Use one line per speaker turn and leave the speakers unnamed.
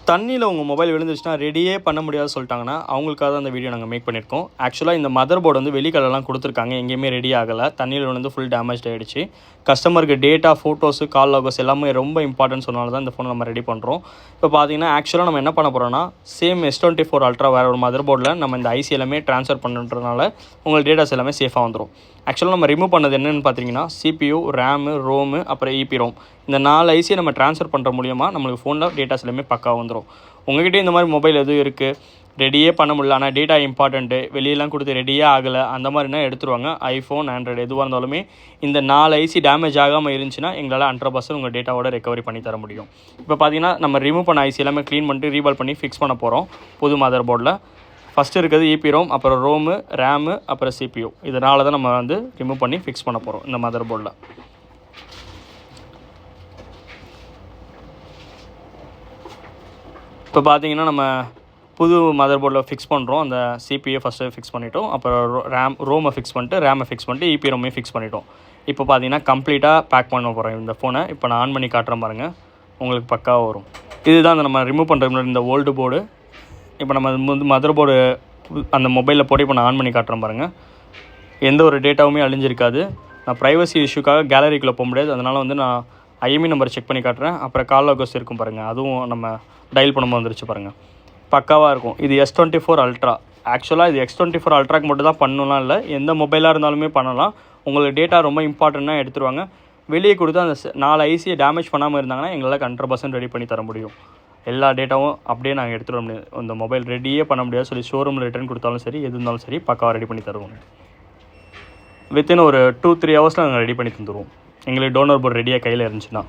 தண்ணியில் உங்கள் மொபைல் விழுந்துச்சுன்னா ரெடியே பண்ண முடியாதுன்னு சொல்லிட்டாங்கன்னா அவங்களுக்காக தான் அந்த வீடியோ நாங்கள் மேக் பண்ணியிருக்கோம். ஆக்சுவலாக இந்த மதர் போர்டு வந்து வெளிக்கலெல்லாம் கொடுத்துருக்காங்க, எங்கேயுமே ரெடி ஆகலை. தண்ணியில் விழுந்து ஃபுல் டேமேஜ் ஆகிடுச்சு. கஸ்டமருக்கு டேட்டா, ஃபோட்டோஸு, கால் லாகோஸ் எல்லாமே ரொம்ப இம்பார்ட்டன்ட் சொன்னால தான் இந்த ஃபோனை நம்ம ரெடி பண்ணுறோம். இப்போ பார்த்தீங்கன்னா ஆக்சுவலாக நம்ம என்ன பண்ண போகிறோம்னா, சேம் S24 Ultra வேறு ஒரு மதர் போர்டில் நம்ம இந்த ஐசி எல்லாமே ட்ரான்ஸ்ஃபர் பண்ணுறதுனால உங்களுக்கு டேட்டாஸ் எல்லாமே சேஃபாக வந்துடும். ஆக்சுவலாக நம்ம ரிமூவ் பண்ணது என்னென்னு பார்த்தீங்கன்னா, CPU, RAM, ROM, அப்புறம் EPROM இந்த 4 ஐசியை நம்ம ட்ரான்ஸ்ஃபர் பண்ணுற மூலிமா நம்மளுக்கு ஃபோனில் டேட்டாஸ் எல்லாமே பக்காவாக வந்துடும். உங்கள்கிட்ட இந்த மாதிரி மொபைல் எதுவும் இருக்குது, ரெடியே பண்ண முடியல, ஆனால் டேட்டா இம்பார்ட்டண்ட்டு, வெளியெல்லாம் கொடுத்து ரெடியே ஆகலை, அந்த மாதிரினா எடுத்துருவாங்க. ஐஃபோன், ஆண்ட்ராய்டு எதுவாக இருந்தாலுமே இந்த 4 ஐசி டேமேஜ் ஆகாமல் இருந்துச்சுன்னா எங்களால் 100% உங்கள் டேட்டாவோட ரெக்கவரி பண்ணி தர முடியும். இப்போ பார்த்தீங்கன்னா நம்ம ரிமூவ் பண்ண ஐசி எல்லாமே க்ளீன் பண்ணிட்டு ரீபால் பண்ணி ஃபிக்ஸ் பண்ண போகிறோம் புது மதர் போர்டில். ஃபஸ்ட்டு இருக்கிறது EPROM, அப்புறம் ROM, RAM, அப்புறம் CPU. இதனால தான் நம்ம வந்து ரிமூவ் பண்ணி ஃபிக்ஸ் பண்ண போகிறோம் இந்த மதர் போர்டில். இப்போ பார்த்தீங்கன்னா நம்ம புது மதர் போர்டில் ஃபிக்ஸ் பண்ணுறோம். அந்த CPU ஃபஸ்ட்டு ஃபிக்ஸ் பண்ணிட்டோம், அப்புறம் ROM ஃபிக்ஸ் பண்ணிட்டு, RAM ஃபிக்ஸ் பண்ணிட்டு, EPROM ஃபிக்ஸ் பண்ணிட்டோம். இப்போ பார்த்தீங்கன்னா கம்ப்ளீட்டாக பேக் பண்ண போகிறோம் இந்த ஃபோனை. இப்போ நான் ஆன் பண்ணி காட்டுறேன் பாருங்கள், உங்களுக்கு பக்காவாக வரும். இதுதான் அந்த நம்ம ரிமூவ் பண்ணுற முன்னாடி இந்த ஓல்டு போர்டு. இப்போ நம்ம வந்து மதர் போர்டு அந்த மொபைலில் போட்டு இப்போ நான் ஆன் பண்ணி காட்டுறேன் பாருங்கள். எந்த ஒரு டேட்டாவுமே அழிஞ்சிருக்காது. நான் ப்ரைவசி இஷ்யூக்காக கேலரிக்குள்ளே போக முடியாது, அதனால் வந்து நான் IMEI நம்பர் செக் பண்ணி காட்டுறேன். அப்புறம் கால் லாகோஸ் இருக்கும் பாருங்கள், அதுவும் நம்ம டயல் பண்ணும்போது வந்துருச்சு பாருங்கள், பக்காவாக இருக்கும். இது S24 Ultra. ஆக்சுவலாக இது S24 Ultraக்கு மட்டும் தான் பண்ணலாம் இல்லை, எந்த மொபைலாக இருந்தாலுமே பண்ணலாம். உங்களுக்கு டேட்டா ரொம்ப இம்பார்ட்டண்ட்டாக எடுத்துருவாங்க. வெளியே கொடுத்து அந்த 4 ஐசியை டேமேஜ் பண்ணாமல் இருந்தாங்கன்னா எங்களால் 100% ரெடி பண்ணி தர முடியும். எல்லா டேட்டாவும் அப்படியே நாங்கள் எடுத்துகிட்டு வர முடியாது. இந்த மொபைல் ரெடியே பண்ண முடியாது சொல்லி ஷோரூமில் ரிட்டர்ன் கொடுத்தாலும் சரி, எது இருந்தாலும் சரி பக்காவாக ரெடி பண்ணி தருவோம். வித்தின் ஒரு 2-3 ஹவர்ஸில் நாங்கள் ரெடி பண்ணி தந்துடுவோம், எங்களுக்கு டோனர் போர்டு ரெடியாக கையில் இருந்துச்சுன்னா.